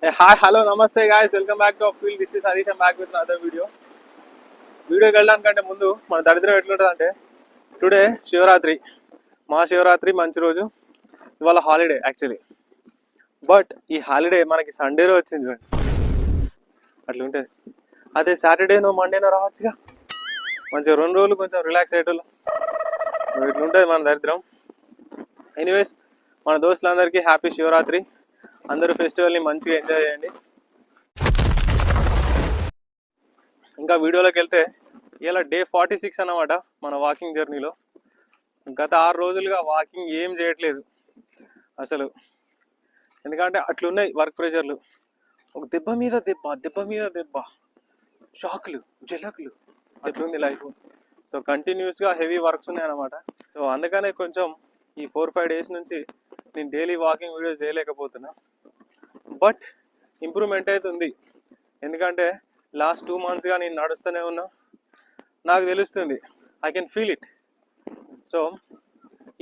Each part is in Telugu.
Hey, hi, hello, namaste guys. Welcome back to our field. This is Harish. I'm back with another video. వీడియోకి వెళ్ళడానికంటే ముందు మన దరిద్రం ఎట్లుంటుందంటే టుడే శివరాత్రి మహాశివరాత్రి మంచి రోజు ఇవాళ హాలిడే యాక్చువల్లీ బట్ ఈ హాలిడే మనకి సండేలో వచ్చింది చూడండి అట్లా ఉంటుంది అదే సాటర్డేనో మండేనో రావచ్చుగా మంచిగా 2 రోజులు కొంచెం రిలాక్స్ అయ్యేటోళ్ళు ఇట్లుంటుంది మన దరిద్రం. ఎనీవేస్ మన దోస్తులందరికీ హ్యాపీ శివరాత్రి. అందరూ ఫెస్టివల్ని మంచిగా ఎంజాయ్ చేయండి. ఇంకా వీడియోలోకి వెళ్తే ఇలా డే 46 అన్నమాట మన వాకింగ్ జర్నీలో. గత 6 రోజులుగా వాకింగ్ ఏం చేయట్లేదు అసలు, ఎందుకంటే అట్లున్నాయి వర్క్ ప్రెషర్లు. ఒక దెబ్బ మీద దెబ్బ, దెబ్బ మీద దెబ్బ, షాక్లు, జలకులు, అట్లుంది లైఫ్. సో కంటిన్యూస్గా హెవీ వర్క్స్ ఉన్నాయన్నమాట. సో అందుకనే కొంచెం ఈ 4-5 డేస్ నుంచి నేను డైలీ వాకింగ్ వీడియోస్ చేయలేకపోతున్నా. బట్ ఇంప్రూవ్మెంట్ అయితే ఉంది, ఎందుకంటే లాస్ట్ 2 monthsగా నేను నడుస్తూనే ఉన్నా. నాకు తెలుస్తుంది, I can feel it. So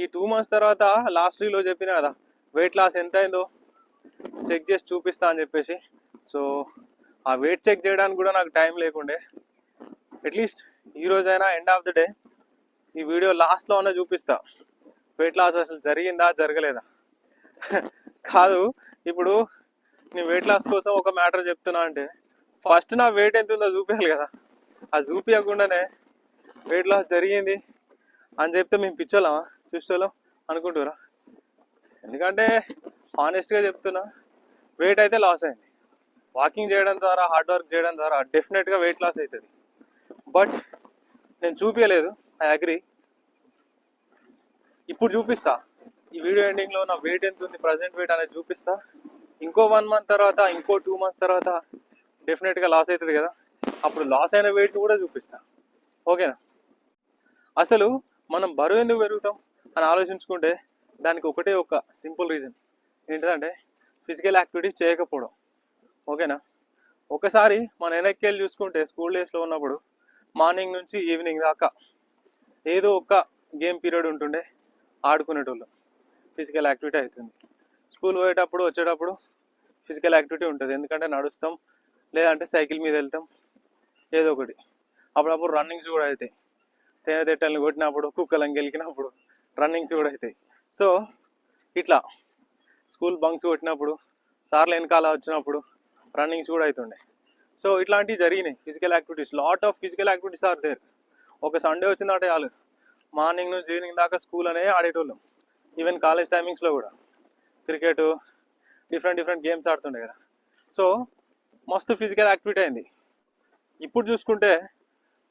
ఈ 2 months తర్వాత లాస్ట్ వీడియోలో చెప్పిన కదా వెయిట్ లాస్ ఎంత అయిందో చెక్ చేసి చూపిస్తా అని చెప్పేసి. సో ఆ వెయిట్ చెక్ చేయడానికి కూడా నాకు టైం లేకుండే. అట్లీస్ట్ ఈరోజైనా ఎండ్ ఆఫ్ ద డే ఈ వీడియో లాస్ట్లో అన్న చూపిస్తా వెయిట్ లాస్ అసలు జరిగిందా జరగలేదా. కాదు, ఇప్పుడు నేను వెయిట్ లాస్ కోసం ఒక మ్యాటర్ చెప్తున్నా అంటే ఫస్ట్ నా వెయిట్ ఎంత ఉందో చూపించాలి కదా. అది చూపించకుండానే వెయిట్ లాస్ జరిగింది అని చెప్తే మేము పిచ్చోళ్ళమా, చూసేవాళ్ళం అనుకుంటురా. ఎందుకంటే హానెస్ట్గా చెప్తున్నా, వెయిట్ అయితే లాస్ అయింది. వాకింగ్ చేయడం ద్వారా, హార్డ్ వర్క్ చేయడం ద్వారా డెఫినెట్గా వెయిట్ లాస్ అవుతుంది. బట్ నేను చూపించలేదు, ఐ అగ్రీ. ఇప్పుడు చూపిస్తా, ఈ వీడియో ఎండింగ్లో నా వెయిట్ ఎంత ఉంది, ప్రజెంట్ వెయిట్ అనేది చూపిస్తా. ఇంకో 1 month తర్వాత, ఇంకో 2 months తర్వాత డెఫినెట్గా లాస్ అవుతుంది కదా, అప్పుడు లాస్ అయిన వెయిట్ కూడా చూపిస్తా. ఓకేనా? అసలు మనం బరువు ఎందుకు పెరుగుతాం అని ఆలోచించుకుంటే దానికి ఒకటే ఒక సింపుల్ రీజన్ ఏంటంటే ఫిజికల్ యాక్టివిటీ చేయకపోవడం. ఓకేనా? ఒకసారి మన వెనక్కి వెళ్ళి చూసుకుంటే స్కూల్ డేస్లో ఉన్నప్పుడు మార్నింగ్ నుంచి ఈవినింగ్ దాకా ఏదో ఒక గేమ్ పీరియడ్ ఉంటుండే, ఆడుకునేటోళ్ళు, ఫిజికల్ యాక్టివిటీ అవుతుంది. స్కూల్ పోయేటప్పుడు వచ్చేటప్పుడు ఫిజికల్ యాక్టివిటీ ఉంటుంది, ఎందుకంటే నడుస్తాం లేదంటే సైకిల్ మీద వెళ్తాం ఏదో ఒకటి. అప్పుడప్పుడు రన్నింగ్స్ కూడా అవుతాయి, తేనెతెట్టల్ని కొట్టినప్పుడు, కుక్కలను గెలికినప్పుడు రన్నింగ్స్ కూడా అవుతాయి. సో ఇట్లా స్కూల్ బంక్స్ కొట్టినప్పుడు, సార్లు వెనకాల వచ్చినప్పుడు రన్నింగ్స్ కూడా అవుతుండే. సో ఇట్లాంటివి జరిగినాయి physical activities. Lot of physical activities are there. ఒక సండే వచ్చిందంటే చాలు మార్నింగ్ నుంచి ఈవినింగ్ దాకా స్కూల్ అనేది ఆడేటోళ్ళం. ఈవెన్ కాలేజ్ టైమింగ్స్లో కూడా క్రికెట్, డిఫరెంట్ గేమ్స్ ఆడుతుండే కదా. సో మస్తు ఫిజికల్ యాక్టివిటీ అయింది. ఇప్పుడు చూసుకుంటే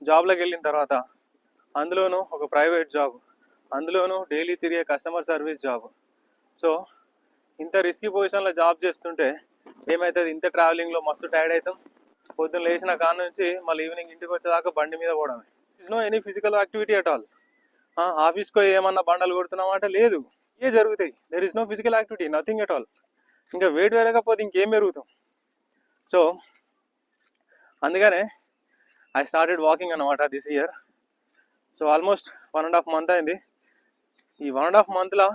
జాబ్లోకి వెళ్ళిన తర్వాత, అందులోనూ ఒక ప్రైవేట్ జాబ్, అందులోనూ డైలీ తిరిగే కస్టమర్ సర్వీస్ జాబ్. సో ఇంత రిస్కీ పొజిషన్లో జాబ్ చేస్తుంటే ఏమవుతుంది, ఇంత ట్రావెలింగ్లో మస్తు టైర్డ్ అవుతాం. పొద్దున్న లేచిన కాడ నుంచి మళ్ళీ ఈవినింగ్ ఇంటికి వచ్చేదాకా బండి మీద పోవడమే. Is no any physical activity at all. ఆఫీస్కో ఏమన్నా బండలు కొడుతున్నామంటే లేదు, ఏ జరుగుతాయి. There is no physical activity, nothing at all. ఇంకా వెయిట్ పెరగకపోతే ఇంకేం పెరుగుతాం. సో అందుకనే ఐ స్టార్టెడ్ వాకింగ్ అన్నమాట this year. So almost 1.5 month అయింది. ఈ 1.5 monthలో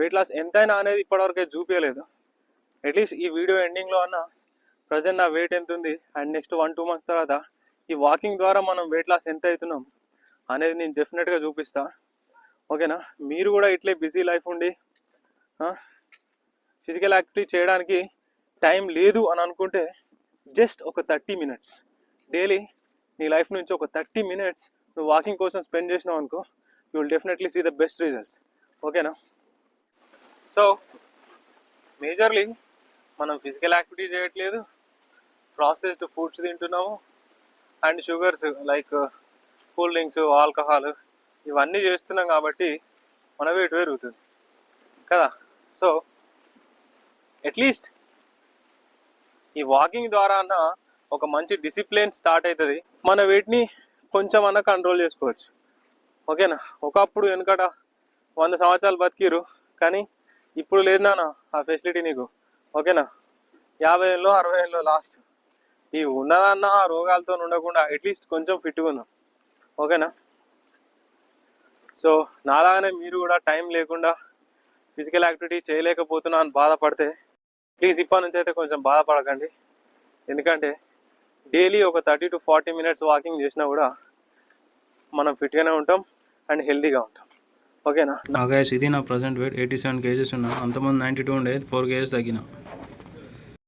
వెయిట్ లాస్ ఎంతైనా అనేది ఇప్పటివరకు చూపించలేదు. అట్లీస్ట్ ఈ వీడియో ఎండింగ్లో అన్న ప్రజెంట్ నా వెయిట్ ఎంత ఉంది అండ్ నెక్స్ట్ 1-2 months తర్వాత ఈ వాకింగ్ ద్వారా మనం వెయిట్ లాస్ ఎంత అవుతున్నాం అనేది నేను డెఫినెట్గా చూపిస్తా. ఓకేనా? మీరు కూడా ఇట్లే బిజీ లైఫ్ ఉండి ఫిజికల్ యాక్టివిటీ చేయడానికి టైం లేదు అని అనుకుంటే జస్ట్ ఒక 30 minutes డైలీ నీ లైఫ్ నుంచి ఒక 30 minutes నువ్వు వాకింగ్ కోసం స్పెండ్ చేసినావు అనుకో, you will definitely see the best results. ఓకేనా? సో మేజర్లీ మనం ఫిజికల్ యాక్టివిటీ చేయట్లేదు, ప్రాసెస్డ్ ఫుడ్స్ తింటున్నాము, and sugars like cool drinks, alcohol ఇవన్నీ చేస్తున్నాం కాబట్టి మన వెయిట్ పెరుగుతుంది కదా. సో అట్లీస్ట్ ఈ వాకింగ్ ద్వారా అన్న ఒక మంచి డిసిప్లిన్ స్టార్ట్ అవుతుంది, మన వెయిట్ని కొంచెం అన్న కంట్రోల్ చేసుకోవచ్చు. ఓకేనా? ఒకప్పుడు వెనకట 100 సంవత్సరాలు బతికిరు, కానీ ఇప్పుడు లేదు నాన్న ఆ ఫెసిలిటీ నీకు. ఓకేనా? 50 ఏళ్ళలో 60 ఏళ్ళలో లాస్ట్. ఈ ఉన్నదన్న ఆ రోగాలతో ఉండకుండా అట్లీస్ట్ కొంచెం ఫిట్గా ఉన్నాం. ఓకేనా? సో నాలాగానే మీరు కూడా టైం లేకుండా ఫిజికల్ యాక్టివిటీ చేయలేకపోతున్నా అని బాధపడితే ప్లీజ్ ఇప్పటి నుంచి అయితే కొంచెం బాధపడకండి, ఎందుకంటే డైలీ ఒక 30 to 40 minutes వాకింగ్ చేసినా కూడా మనం ఫిట్గానే ఉంటాం అండ్ హెల్తీగా ఉంటాం. ఓకేనా? గైస్ ఇది నా ప్రజెంట్ వెయిట్ 87 kgs ఉన్నా. అంతమంది 92 ఉండే, 4 kgs తగ్గిన.